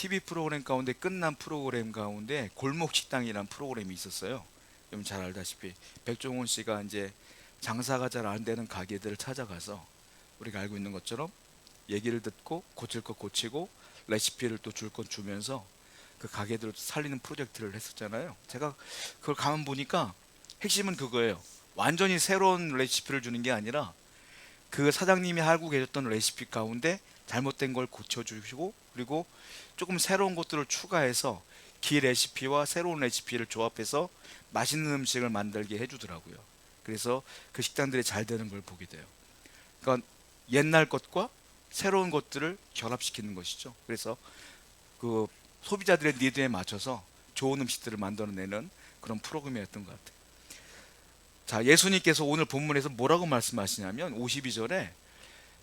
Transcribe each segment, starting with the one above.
TV 프로그램 가운데 끝난 프로그램 가운데 골목식당이라는 프로그램이 있었어요. 여러분 잘 알다시피 백종원 씨가 이제 장사가 잘 안 되는 가게들을 찾아가서 우리가 알고 있는 것처럼 얘기를 듣고 고칠 것 고치고 레시피를 또 줄 것 주면서 그 가게들을 살리는 프로젝트를 했었잖아요. 제가 그걸 가만 보니까 핵심은 그거예요. 완전히 새로운 레시피를 주는 게 아니라 그 사장님이 알고 계셨던 레시피 가운데 잘못된 걸 고쳐주시고, 그리고 조금 새로운 것들을 추가해서 기 레시피와 새로운 레시피를 조합해서 맛있는 음식을 만들게 해주더라고요. 그래서 그 식당들이 잘 되는 걸 보게 돼요. 그러니까 옛날 것과 새로운 것들을 결합시키는 것이죠. 그래서 그 소비자들의 니드에 맞춰서 좋은 음식들을 만들어내는 그런 프로그램이었던 것 같아요. 자, 예수님께서 오늘 본문에서 뭐라고 말씀하시냐면 52절에,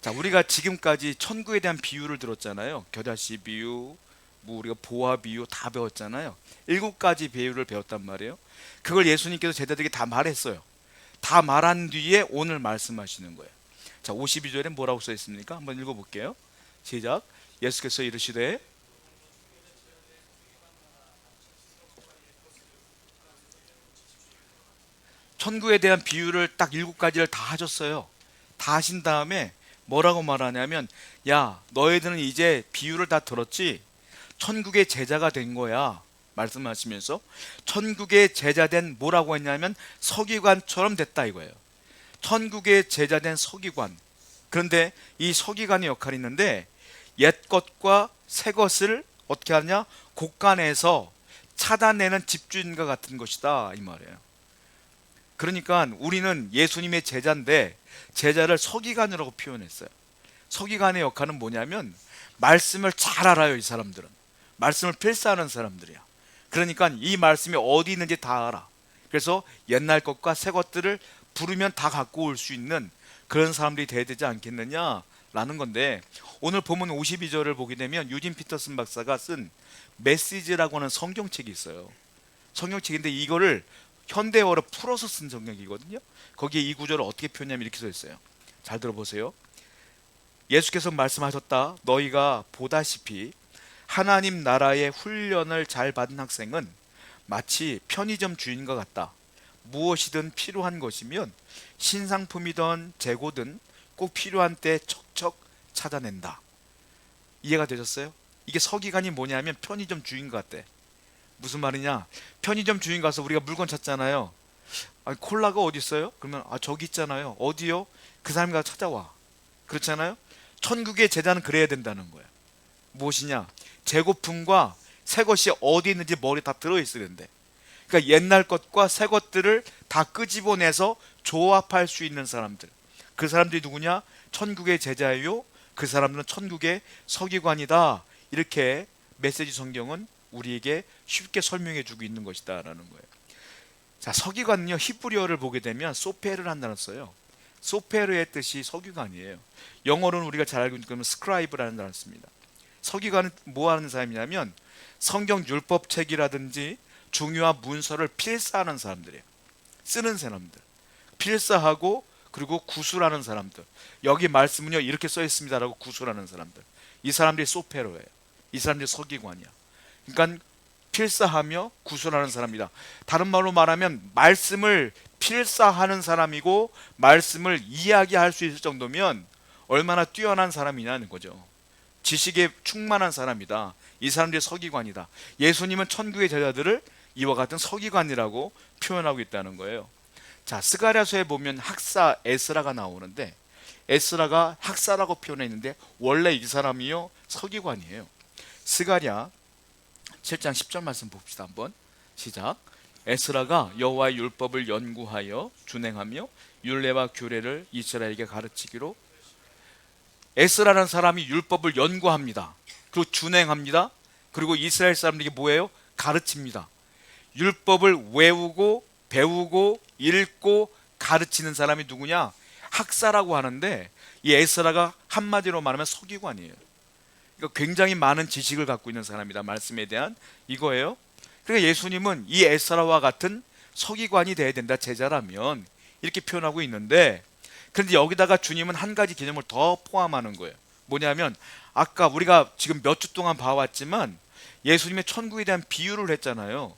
자, 우리가 지금까지 천국에 대한 비유를 들었잖아요. 겨자씨 비유, 뭐 우리가 보화 비유 다 배웠잖아요. 7가지 비유를 배웠단 말이에요. 그걸 예수님께서 제자들에게 다 말했어요. 다 말한 뒤에 오늘 말씀하시는 거예요. 자, 52절에 뭐라고 써 있습니까? 한번 읽어볼게요. 시작. 예수께서 이르시되, 천국에 대한 비유를 딱 7가지를 다 하셨어요. 다 하신 다음에 뭐라고 말하냐면, 야, 너희들은 이제 비유를 다 들었지? 천국의 제자가 된 거야. 말씀하시면서 천국의 제자된, 뭐라고 했냐면 서기관처럼 됐다 이거예요. 천국의 제자된 서기관. 그런데 이 서기관의 역할이 있는데, 옛 것과 새 것을 어떻게 하냐? 곳간에서 차단내는 집주인과 같은 것이다 이 말이에요. 그러니까 우리는 예수님의 제자인데 제자를 서기관이라고 표현했어요. 서기관의 역할은 뭐냐면 말씀을 잘 알아요. 이 사람들은 말씀을 필사하는 사람들이야. 그러니까 이 말씀이 어디 있는지 다 알아. 그래서 옛날 것과 새 것들을 부르면 다 갖고 올 수 있는 그런 사람들이 돼야 되지 않겠느냐라는 건데, 오늘 보면 52절을 보게 되면 유진 피터슨 박사가 쓴 메시지라고 하는 성경책이 있어요. 성경책인데 이거를 현대어로 풀어서 쓴 성경이거든요. 거기에 이 구절을 어떻게 표현하냐면 이렇게 써 있어요. 잘 들어보세요. 예수께서 말씀하셨다. 너희가 보다시피 하나님 나라의 훈련을 잘 받은 학생은 마치 편의점 주인과 같다. 무엇이든 필요한 것이면 신상품이든 재고든 꼭 필요한 때 척척 찾아낸다. 이해가 되셨어요? 이게 서기관이 뭐냐면 편의점 주인 같대. 무슨 말이냐? 편의점 주인 가서 우리가 물건 찾잖아요. 아니, 콜라가 어디 있어요? 그러면 저기 있잖아요. 어디요? 그 사람이 가서 찾아와. 그렇잖아요. 천국의 제자는 그래야 된다는 거야. 무엇이냐? 재고품과 새 것이 어디 있는지 머리에 다 들어있어야 된대. 그러니까 옛날 것과 새 것들을 다 끄집어내서 조합할 수 있는 사람들. 그 사람들이 누구냐? 천국의 제자예요. 그 사람들은 천국의 서기관이다. 이렇게 메시지 성경은 우리에게 쉽게 설명해 주고 있는 것이다 라는 거예요. 자, 서기관은요, 히브리어를 보게 되면 소페르를 한다는 써요. 소페르의 뜻이 서기관이에요. 영어로는 우리가 잘 알고 있는 스크라이브라는 단어를 씁니다. 서기관은 뭐 하는 사람이냐면 성경 율법책이라든지 중요한 문서를 필사하는 사람들이에요. 쓰는 사람들, 필사하고 그리고 구술하는 사람들. 여기 말씀은요 이렇게 써 있습니다라고 구술하는 사람들. 이 사람들이 소페르예요. 이 사람들이 서기관이야. 그러니까 필사하며 구술하는 사람이다. 다른 말로 말하면 말씀을 필사하는 사람이고 말씀을 이야기할 수 있을 정도면 얼마나 뛰어난 사람이냐는 거죠. 지식에 충만한 사람이다. 이 사람들이 서기관이다. 예수님은 천국의 제자들을 이와 같은 서기관이라고 표현하고 있다는 거예요. 자, 스가랴서에 보면 학사 에스라가 나오는데 에스라가 학사라고 표현했는데 원래 이 사람이요 서기관이에요. 스가랴 7장 10절 말씀 봅시다. 한번 시작. 에스라가 여호와의 율법을 연구하여 준행하며 율례와 규례를 이스라엘에게 가르치기로. 에스라라는 사람이 율법을 연구합니다. 그리고 준행합니다. 그리고 이스라엘 사람들에게 뭐예요? 가르칩니다. 율법을 외우고 배우고 읽고 가르치는 사람이 누구냐? 학사라고 하는데 이 에스라가 한마디로 말하면 서기관이에요. 그러니까 굉장히 많은 지식을 갖고 있는 사람이다. 말씀에 대한 이거예요. 그러니까 예수님은 이 에스라와 같은 서기관이 돼야 된다. 제자라면 이렇게 표현하고 있는데, 그런데 여기다가 주님은 한 가지 개념을 더 포함하는 거예요. 뭐냐면 아까 우리가 지금 몇 주 동안 봐왔지만 예수님의 천국에 대한 비유를 했잖아요.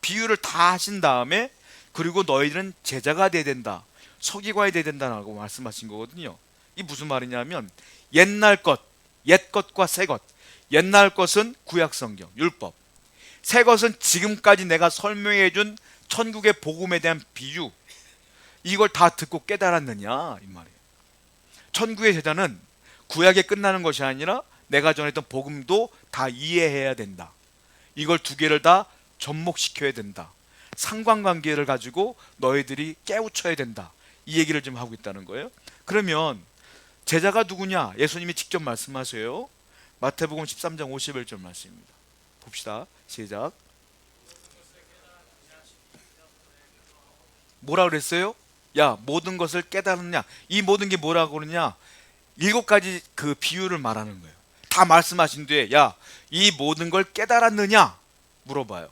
비유를 다 하신 다음에 그리고 너희들은 제자가 돼야 된다, 서기관이 돼야 된다라고 말씀하신 거거든요. 이 무슨 말이냐면 옛날 것, 옛 것과 새 것. 옛날 것은 구약성경, 율법. 새 것은 지금까지 내가 설명해 준 천국의 복음에 대한 비유. 이걸 다 듣고 깨달았느냐 이 말이에요. 천국의 제자는 구약에 끝나는 것이 아니라 내가 전했던 복음도 다 이해해야 된다. 이걸 두 개를 다 접목시켜야 된다. 상관관계를 가지고 너희들이 깨우쳐야 된다. 이 얘기를 좀 하고 있다는 거예요. 그러면 제자가 누구냐? 예수님이 직접 말씀하세요. 마태복음 13장 51절 말씀입니다. 봅시다. 시작. 뭐라 그랬어요? 야, 모든 것을 깨달았냐? 이 모든 게 뭐라고 그러냐? 7가지 그 비유를 말하는 거예요. 다 말씀하신 뒤에 야, 이 모든 걸 깨달았느냐? 물어봐요.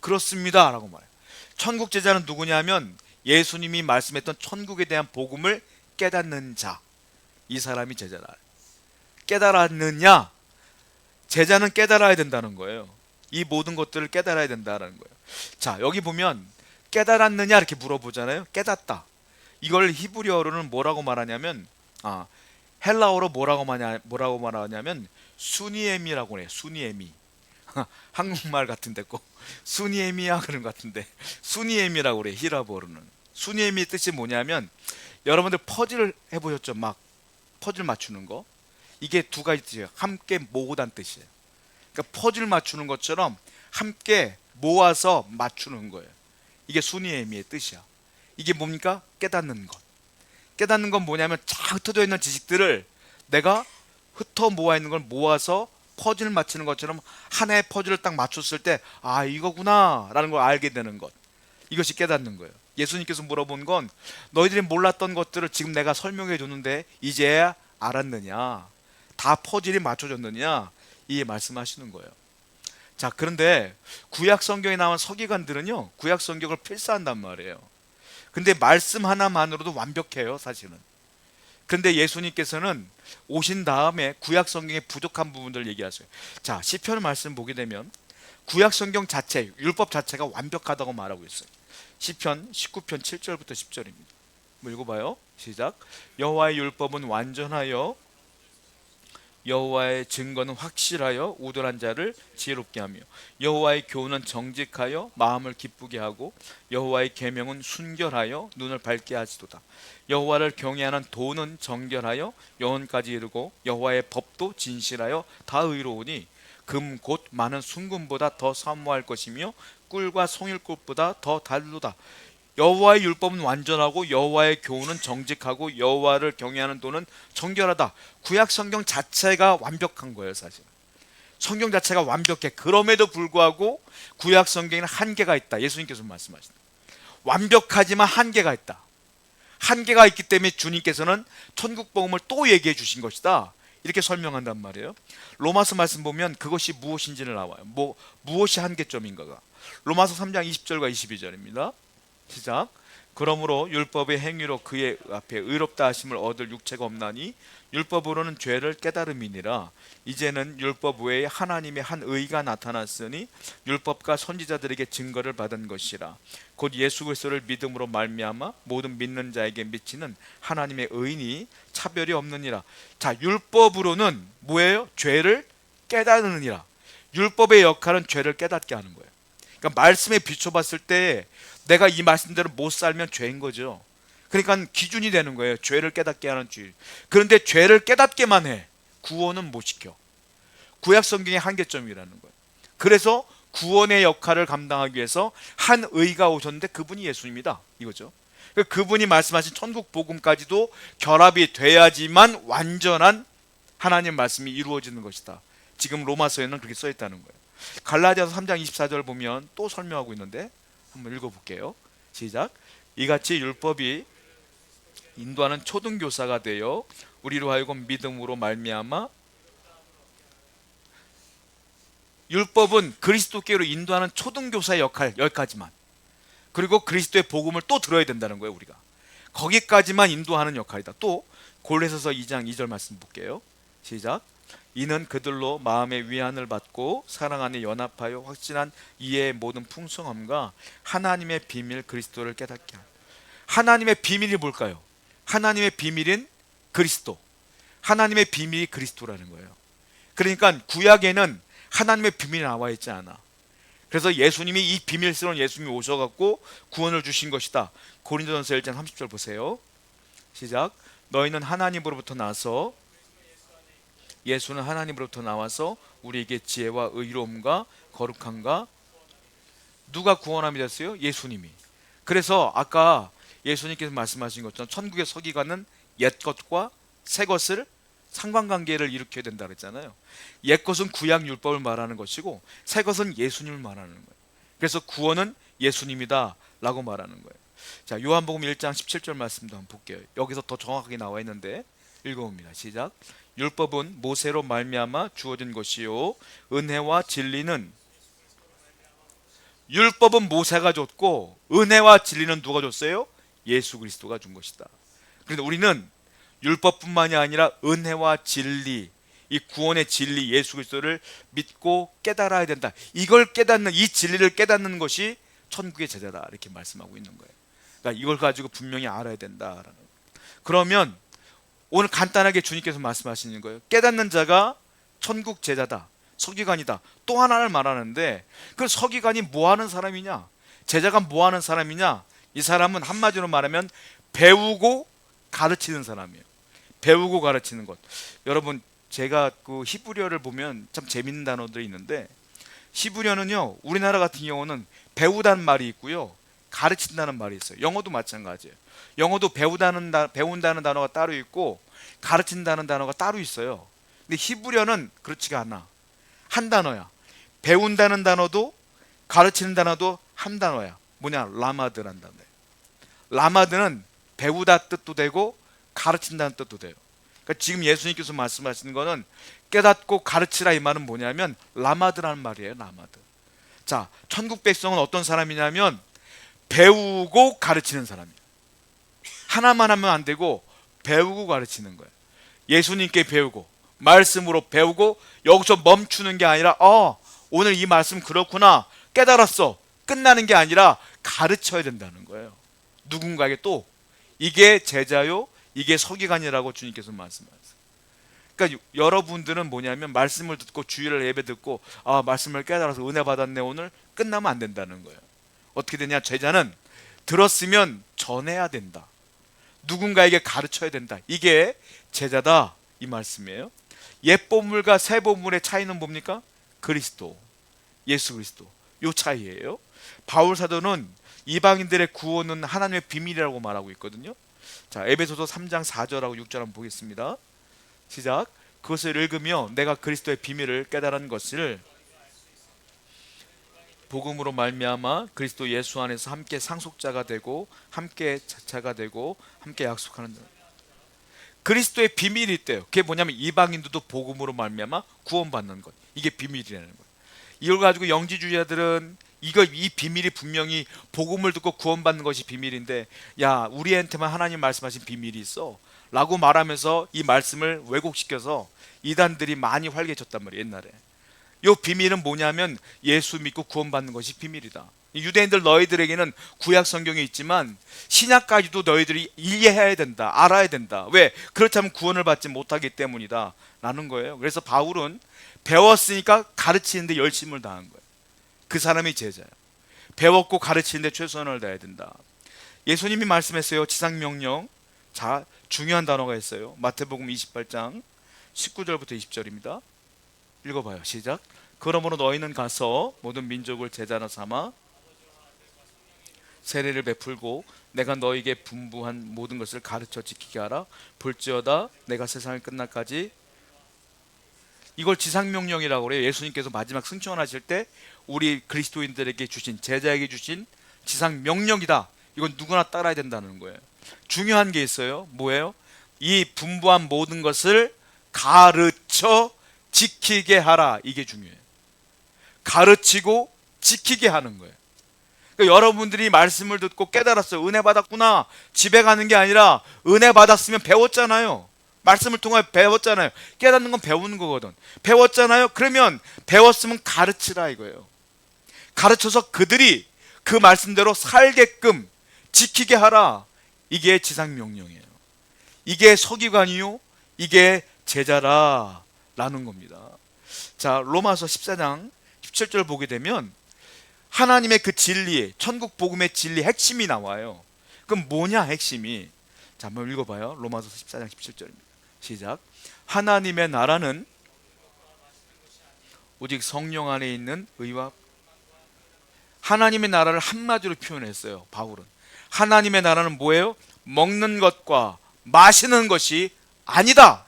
그렇습니다 라고 말해요. 천국 제자는 누구냐면 예수님이 말씀했던 천국에 대한 복음을 깨닫는 자, 이 사람이 제자라. 깨달았느냐? 제자는 깨달아야 된다는 거예요. 이 모든 것들을 깨달아야 된다는 거예요. 자, 여기 보면 깨달았느냐 이렇게 물어보잖아요. 깨닫다. 이걸 히브리어로는 뭐라고 말하냐면 헬라어로 뭐라고 말하냐면 수니에미라고 해요. 수니에미. 한국말 같은데 꼭 수니에미야 그런 것 같은데 수니에미라고 그래. 히라보로는. 수니에미 뜻이 뭐냐면 여러분들 퍼즐 해보셨죠? 막 퍼즐 맞추는 거. 이게 두 가지 뜻이에요. 함께 모으다는 뜻이에요. 그러니까 퍼즐 맞추는 것처럼 함께 모아서 맞추는 거예요. 이게 수니에미의 뜻이야. 이게 뭡니까? 깨닫는 것. 깨닫는 건 뭐냐면 쫙 흩어져 있는 지식들을 내가 흩어 모아 있는 걸 모아서 퍼즐 맞추는 것처럼 하나의 퍼즐을 딱 맞췄을 때 이거구나 라는 걸 알게 되는 것. 이것이 깨닫는 거예요. 예수님께서 물어본 건 너희들이 몰랐던 것들을 지금 내가 설명해 줬는데 이제야 알았느냐, 다 퍼즐이 맞춰졌느냐, 이 말씀하시는 거예요. 자, 그런데 구약 성경에 나온 서기관들은요 구약 성경을 필사한단 말이에요. 근데 말씀 하나만으로도 완벽해요 사실은. 그런데 예수님께서는 오신 다음에 구약 성경의 부족한 부분들을 얘기하세요. 자, 시편 말씀 보게 되면 구약 성경 자체, 율법 자체가 완벽하다고 말하고 있어요. 시편 19편 7절부터 10절입니다. 한번 읽어봐요. 시작. 여호와의 율법은 완전하여 여호와의 증거는 확실하여 우둔한 자를 지혜롭게 하며 여호와의 교훈은 정직하여 마음을 기쁘게 하고 여호와의 계명은 순결하여 눈을 밝게 하시도다. 여호와를 경외하는 도는 정결하여 영혼까지 이르고 여호와의 법도 진실하여 다 의로우니 금 곧 많은 순금보다 더 사모할 것이며 꿀과 송일꽃보다 더 달도다. 여호와의 율법은 완전하고 여호와의 교훈은 정직하고 여호와를 경외하는 도는 정결하다. 구약 성경 자체가 완벽한 거예요 사실. 성경 자체가 완벽해. 그럼에도 불구하고 구약 성경에는 한계가 있다. 예수님께서 말씀하신다. 완벽하지만 한계가 있다. 한계가 있기 때문에 주님께서는 천국 복음을 또 얘기해 주신 것이다. 이렇게 설명한단 말이에요. 로마서 말씀 보면 그것이 무엇인지를 나와요. 무엇이 한계점인가가. 로마서 3장 20절과 22절입니다. 시작. 그러므로 율법의 행위로 그의 앞에 의롭다 하심을 얻을 육체가 없나니 율법으로는 죄를 깨달음이니라. 이제는 율법 외에 하나님의 한 의가 나타났으니 율법과 선지자들에게 증거를 받은 것이라. 곧 예수 그리스도를 믿음으로 말미암아 모든 믿는 자에게 미치는 하나님의 의인이 차별이 없느니라. 자, 율법으로는 뭐예요? 죄를 깨달으느니라. 율법의 역할은 죄를 깨닫게 하는 거예요. 그러니까 말씀에 비춰봤을 때 내가 이 말씀대로 못 살면 죄인 거죠. 그러니까 기준이 되는 거예요. 죄를 깨닫게 하는 죄. 그런데 죄를 깨닫게만 해. 구원은 못 시켜. 구약 성경의 한계점이라는 거예요. 그래서 구원의 역할을 감당하기 위해서 한 의가 오셨는데 그분이 예수님이다 이거죠. 그분이 말씀하신 천국 복음까지도 결합이 돼야지만 완전한 하나님 말씀이 이루어지는 것이다. 지금 로마서에는 그렇게 써 있다는 거예요. 갈라디아서 3장 24절 보면 또 설명하고 있는데 한번 읽어볼게요. 시작. 이같이 율법이 인도하는 초등교사가 되어 우리로 하여금 믿음으로 말미암아 율법은 그리스도께로 인도하는 초등교사의 역할 여기까지만. 그리고 그리스도의 복음을 또 들어야 된다는 거예요. 우리가 거기까지만 인도하는 역할이다. 또 골로새서 2장 2절 말씀 볼게요. 시작. 이는 그들로 마음의 위안을 받고 사랑 안에 연합하여 확신한 이해의 모든 풍성함과 하나님의 비밀 그리스도를 깨닫게 합니다. 하나님의 비밀이 뭘까요? 하나님의 비밀인 그리스도. 하나님의 비밀이 그리스도라는 거예요. 그러니까 구약에는 하나님의 비밀이 나와 있지 않아. 그래서 예수님이 이 비밀스러운 예수님이 오셔갖고 구원을 주신 것이다. 고린도전서 1장 30절 보세요. 시작. 너희는 하나님으로부터 나서, 예수는 하나님으로부터 나와서 우리에게 지혜와 의로움과 거룩함과, 누가 구원함이 됐어요? 예수님이. 그래서 아까 예수님께서 말씀하신 것처럼 천국의 서기관은 옛 것과 새 것을 상관관계를 일으켜야 된다 그랬잖아요. 옛 것은 구약 율법을 말하는 것이고 새 것은 예수님을 말하는 거예요. 그래서 구원은 예수님이다 라고 말하는 거예요. 자, 요한복음 1장 17절 말씀도 한번 볼게요. 여기서 더 정확하게 나와 있는데 읽어봅니다. 시작. 율법은 모세로 말미암아 주어진 것이요 은혜와 진리는, 율법은 모세가 줬고 은혜와 진리는 누가 줬어요? 예수 그리스도가 준 것이다. 그런데 우리는 율법뿐만이 아니라 은혜와 진리, 이 구원의 진리 예수 그리스도를 믿고 깨달아야 된다. 이걸 깨닫는, 이 진리를 깨닫는 것이 천국의 제자다 이렇게 말씀하고 있는 거예요. 그러니까 이걸 가지고 분명히 알아야 된다라는. 그러면 오늘 간단하게 주님께서 말씀하시는 거예요. 깨닫는 자가 천국 제자다, 서기관이다. 또 하나를 말하는데 그 서기관이 뭐 하는 사람이냐, 제자가 뭐 하는 사람이냐, 이 사람은 한마디로 말하면 배우고 가르치는 사람이에요. 배우고 가르치는 것. 여러분, 제가 그 히브리어를 보면 참 재밌는 단어들이 있는데, 히브리어는요 우리나라 같은 경우는 배우다는 말이 있고요 가르친다는 말이 있어요. 영어도 마찬가지예요. 영어도 배운다는 단어가 따로 있고 가르친다는 단어가 따로 있어요. 근데 히브리어는 그렇지가 않아. 한 단어야. 배운다는 단어도 가르치는 단어도 한 단어야. 뭐냐? 라마드란 단어예요. 라마드는 배우다 뜻도 되고 가르친다는 뜻도 돼요. 그러니까 지금 예수님께서 말씀하시는 거는 깨닫고 가르치라 이 말은 뭐냐면 라마드라는 말이에요. 라마드. 자, 천국 백성은 어떤 사람이냐면 배우고 가르치는 사람이에요. 하나만 하면 안 되고 배우고 가르치는 거예요. 예수님께 배우고 말씀으로 배우고 여기서 멈추는 게 아니라 오늘 이 말씀 그렇구나 깨달았어 끝나는 게 아니라 가르쳐야 된다는 거예요. 누군가에게 또 이게 제자요 이게 서기관이라고 주님께서 말씀하셨어요. 그러니까 여러분들은 뭐냐면 말씀을 듣고 주일을 예배 듣고 말씀을 깨달아서 은혜 받았네 오늘 끝나면 안 된다는 거예요. 어떻게 되냐? 제자는 들었으면 전해야 된다. 누군가에게 가르쳐야 된다. 이게 제자다 이 말씀이에요. 옛 보물과 새 보물의 차이는 뭡니까? 그리스도, 예수 그리스도. 요 차이예요. 바울 사도는 이방인들의 구원은 하나님의 비밀이라고 말하고 있거든요. 자, 에베소서 3장 4절하고 6절 한번 보겠습니다. 시작. 그것을 읽으며 내가 그리스도의 비밀을 깨달은 것을 복음으로 말미암아 그리스도 예수 안에서 함께 상속자가 되고 함께 자차가 되고 함께 약속하는 자. 그리스도의 비밀이 있대요. 그게 뭐냐면 이방인들도 복음으로 말미암아 구원받는 것. 이게 비밀이라는 거예요. 이걸 가지고 영지주의자들은 이 비밀이 분명히 복음을 듣고 구원받는 것이 비밀인데 야 우리한테만 하나님 말씀하신 비밀이 있어 라고 말하면서 이 말씀을 왜곡시켜서 이단들이 많이 활개쳤단 말이에요. 옛날에 이 비밀은 뭐냐면 예수 믿고 구원받는 것이 비밀이다. 유대인들 너희들에게는 구약 성경이 있지만 신약까지도 너희들이 이해해야 된다, 알아야 된다. 왜? 그렇다면 구원을 받지 못하기 때문이다 라는 거예요. 그래서 바울은 배웠으니까 가르치는데 열심을 다한 거예요. 그 사람이 제자예요. 배웠고 가르치는데 최선을 다해야 된다. 예수님이 말씀했어요. 지상명령. 자, 중요한 단어가 있어요. 마태복음 28장 19절부터 20절입니다. 읽어봐요. 시작. 그러므로 너희는 가서 모든 민족을 제자로 삼아 세례를 베풀고 내가 너희에게 분부한 모든 것을 가르쳐 지키게 하라. 볼지어다 내가 세상이 끝날까지. 이걸 지상명령이라고 그래요. 예수님께서 마지막 승천하실 때 우리 그리스도인들에게 주신, 제자에게 주신 지상명령이다. 이건 누구나 따라야 된다는 거예요. 중요한 게 있어요. 뭐예요? 이 분부한 모든 것을 가르쳐 지키게 하라. 이게 중요해요. 가르치고 지키게 하는 거예요. 그러니까 여러분들이 말씀을 듣고 깨달았어요. 은혜 받았구나. 집에 가는 게 아니라 은혜 받았으면 배웠잖아요. 말씀을 통해 배웠잖아요. 깨닫는 건 배우는 거거든. 배웠잖아요. 그러면 배웠으면 가르치라 이거예요. 가르쳐서 그들이 그 말씀대로 살게끔 지키게 하라. 이게 지상명령이에요. 이게 서기관이요, 이게 제자라 라는 겁니다. 자, 로마서 14장 17절 보게 되면 하나님의 그 진리, 천국 복음의 진리 핵심이 나와요. 그럼 뭐냐 핵심이? 자, 한번 읽어봐요. 로마서 14장 17절입니다. 시작. 하나님의 나라는 오직 성령 안에 있는 의와, 하나님의 나라를 한마디로 표현했어요, 바울은. 하나님의 나라는 뭐예요? 먹는 것과 마시는 것이 아니다.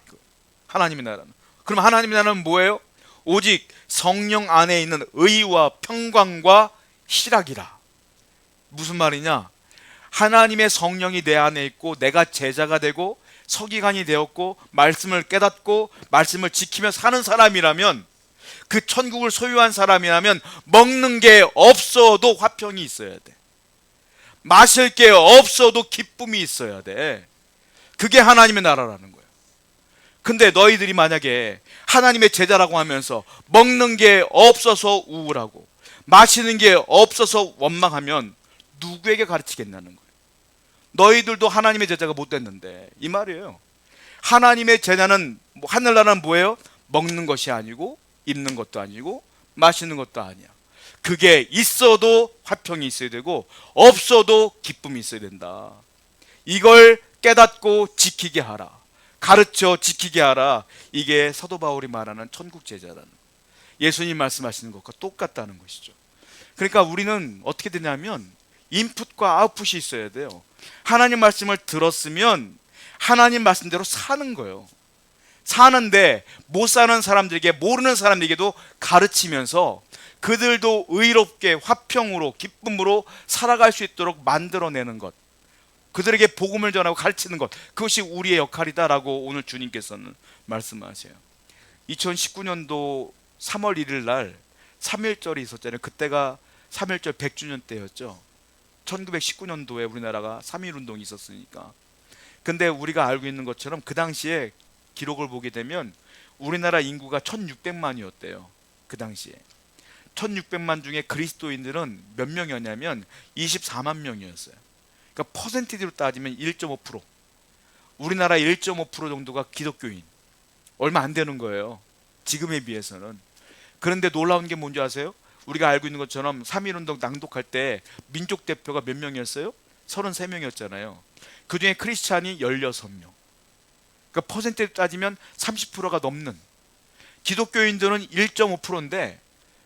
하나님의 나라는. 그럼 하나님의 나라는 뭐예요? 오직 성령 안에 있는 의와 평강과 희락이라. 무슨 말이냐? 하나님의 성령이 내 안에 있고 내가 제자가 되고 서기관이 되었고 말씀을 깨닫고 말씀을 지키며 사는 사람이라면, 그 천국을 소유한 사람이라면 먹는 게 없어도 화평이 있어야 돼. 마실 게 없어도 기쁨이 있어야 돼. 그게 하나님의 나라라는 거예요. 근데 너희들이 만약에 하나님의 제자라고 하면서 먹는 게 없어서 우울하고 마시는 게 없어서 원망하면 누구에게 가르치겠냐는 거예요. 너희들도 하나님의 제자가 못 됐는데, 이 말이에요. 하나님의 제자는, 하늘나라는 뭐예요? 먹는 것이 아니고 입는 것도 아니고 마시는 것도 아니야. 그게 있어도 화평이 있어야 되고 없어도 기쁨이 있어야 된다. 이걸 깨닫고 지키게 하라. 가르쳐 지키게 하라. 이게 사도 바울이 말하는 천국 제자라는, 예수님 말씀하시는 것과 똑같다는 것이죠. 그러니까 우리는 어떻게 되냐면 인풋과 아웃풋이 있어야 돼요. 하나님 말씀을 들었으면 하나님 말씀대로 사는 거예요. 사는데 못 사는 사람들에게, 모르는 사람들에게도 가르치면서 그들도 의롭게 화평으로 기쁨으로 살아갈 수 있도록 만들어내는 것, 그들에게 복음을 전하고 가르치는 것, 그것이 우리의 역할이다라고 오늘 주님께서는 말씀하세요. 2019년도 3월 1일 날 3.1절이 있었잖아요. 그때가 3.1절 100주년 때였죠. 1919년도에 우리나라가 3.1운동이 있었으니까. 근데 우리가 알고 있는 것처럼 그 당시에 기록을 보게 되면 우리나라 인구가 1600만이었대요. 그 당시에 1600만 중에 그리스도인들은 몇 명이었냐면 24만 명이었어요. 그러니까 퍼센티지로 따지면 1.5%, 우리나라 1.5% 정도가 기독교인, 얼마 안 되는 거예요, 지금에 비해서는. 그런데 놀라운 게 뭔지 아세요? 우리가 알고 있는 것처럼 3.1운동 낭독할 때 민족 대표가 몇 명이었어요? 33명이었잖아요. 그 중에 크리스찬이 16명. 그러니까 퍼센트로 따지면 30%가 넘는, 기독교인들은 1.5%인데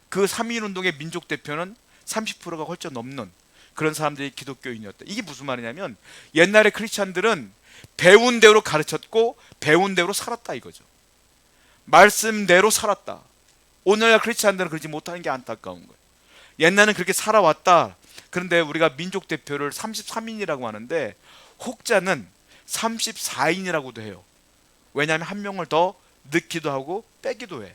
그 3.1운동의 민족 대표는 30%가 훨씬 넘는 그런 사람들이 기독교인이었다. 이게 무슨 말이냐면 옛날에 크리스찬들은 배운 대로 가르쳤고 배운 대로 살았다 이거죠. 말씀대로 살았다. 오늘날 크리스찬들은 그러지 못하는 게 안타까운 거예요. 옛날에는 그렇게 살아왔다. 그런데 우리가 민족 대표를 33인이라고 하는데 혹자는 34인이라고도 해요. 왜냐하면 한 명을 더 넣기도 하고 빼기도 해.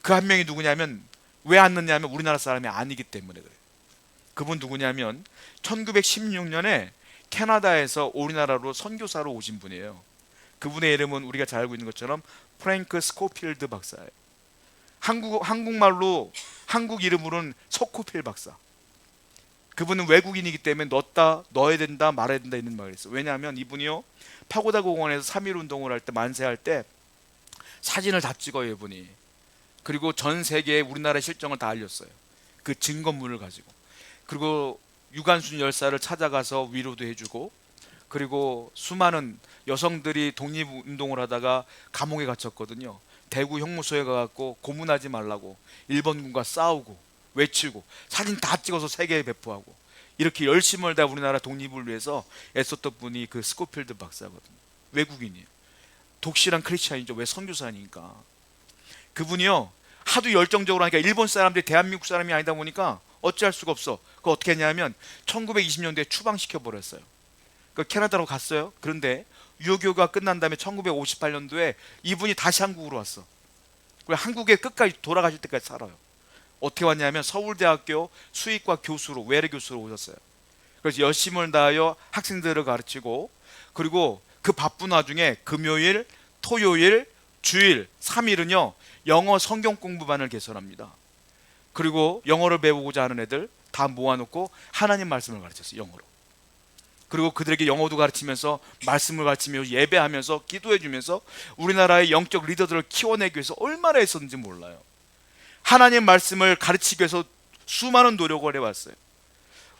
그 한 명이 누구냐면, 왜 안 넣냐면 우리나라 사람이 아니기 때문에 그래요. 그분 누구냐면 1916년에 캐나다에서 우리나라로 선교사로 오신 분이에요. 그분의 이름은 우리가 잘 알고 있는 것처럼 프랭크 스코필드 박사예요. 한국말로, 한국 이름으로는 서코필 박사. 그분은 외국인이기 때문에 넣어야 된다 말아야 된다 이런 말을 했어요. 왜냐하면 이분이요, 파고다 공원에서 3.1 운동을 할 때, 만세할 때 사진을 다 찍어요 이분이. 그리고 전 세계에 우리나라의 실정을 다 알렸어요, 그 증거물을 가지고. 그리고 유관순 열사를 찾아가서 위로도 해주고, 그리고 수많은 여성들이 독립운동을 하다가 감옥에 갇혔거든요. 대구 형무소에 가갖고 고문하지 말라고 일본군과 싸우고 외치고 사진 다 찍어서 세계에 배포하고, 이렇게 열심을 다 우리나라 독립을 위해서 애썼던 분이 그 스코필드 박사거든요. 외국인이에요. 독실한 크리스찬이죠. 왜? 선교사니까. 그분이요 하도 열정적으로 하니까 일본 사람들이 대한민국 사람이 아니다 보니까 어찌할 수가 없어. 그거 어떻게 했냐면 1920년대에 추방시켜 버렸어요. 그 캐나다로 갔어요. 그런데 유교가 끝난 다음에 1958년도에 이분이 다시 한국으로 왔어. 그리고 한국에 끝까지 돌아가실 때까지 살아요. 어떻게 왔냐면 서울대학교 수의과 교수로, 외래 교수로 오셨어요. 그래서 열심을 다하여 학생들을 가르치고, 그리고 그 바쁜 와중에 금요일, 토요일, 주일, 3일은요 영어 성경 공부반을 개설합니다. 그리고 영어를 배우고자 하는 애들 다 모아놓고 하나님 말씀을 가르쳤어요, 영어로. 그리고 그들에게 영어도 가르치면서 말씀을 가르치며 예배하면서 기도해주면서 우리나라의 영적 리더들을 키워내기 위해서 얼마나 했었는지 몰라요. 하나님 말씀을 가르치기 위해서 수많은 노력을 해왔어요.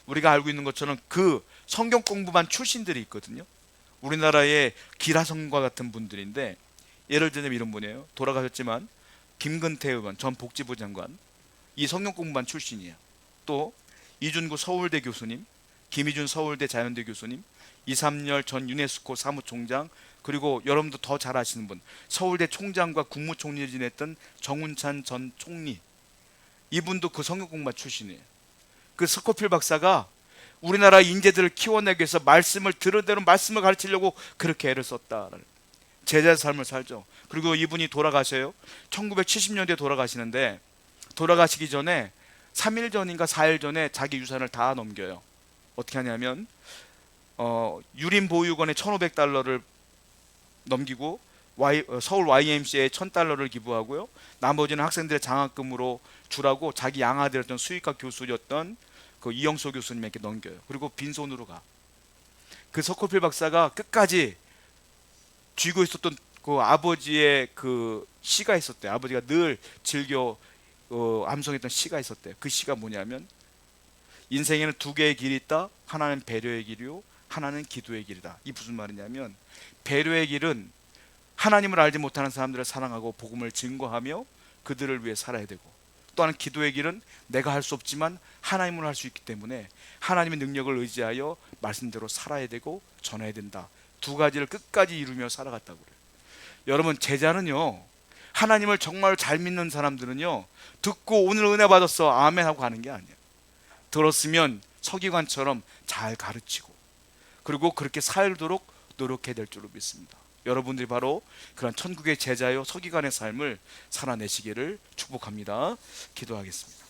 우리가 알고 있는 것처럼 그 성경 공부반 출신들이 있거든요. 우리나라의 기라성과 같은 분들인데, 예를 들면 이런 분이에요. 돌아가셨지만 김근태 의원 전 복지부 장관, 이 성경 공부반 출신이에요. 또 이준구 서울대 교수님, 김희준 서울대 자연대 교수님, 이삼열 전 유네스코 사무총장, 그리고 여러분도 더 잘 아시는 분, 서울대 총장과 국무총리를 지냈던 정운찬 전 총리, 이분도 그 성경 공부반 출신이에요. 그 스코필 박사가 우리나라 인재들을 키워내기 위해서 말씀을 들은 대로 말씀을 가르치려고 그렇게 애를 썼다라는 제자의 삶을 살죠. 그리고 이분이 돌아가셔요. 1970년대에 돌아가시는데, 돌아가시기 전에 3일 전인가 4일 전에 자기 유산을 다 넘겨요. 어떻게 하냐면 유림보육원에 1,500달러를 넘기고 서울 YMCA에 1,000달러를 기부하고요. 나머지는 학생들의 장학금으로 주라고 자기 양아들이었던 수의과 교수였던 그 이영소 교수님에게 넘겨요. 그리고 빈손으로 가. 그 서코필 박사가 끝까지 쥐고 있었던 그 아버지의 그 시가 있었대요. 아버지가 늘 즐겨 암송했던 시가 있었대요. 그 시가 뭐냐면, 인생에는 두 개의 길이 있다. 하나는 배려의 길이요, 하나는 기도의 길이다. 이 무슨 말이냐면, 배려의 길은 하나님을 알지 못하는 사람들을 사랑하고 복음을 증거하며 그들을 위해 살아야 되고, 또한 기도의 길은 내가 할 수 없지만 하나님을 할 수 있기 때문에 하나님의 능력을 의지하여 말씀대로 살아야 되고 전해야 된다. 두 가지를 끝까지 이루며 살아갔다고 그래요. 여러분, 제자는요, 하나님을 정말 잘 믿는 사람들은요, 듣고 오늘 은혜 받았어 아멘 하고 가는 게 아니에요. 들었으면 서기관처럼 잘 가르치고, 그리고 그렇게 살도록 노력해야 될 줄로 믿습니다. 여러분들이 바로 그런 천국의 제자요 서기관의 삶을 살아내시기를 축복합니다. 기도하겠습니다.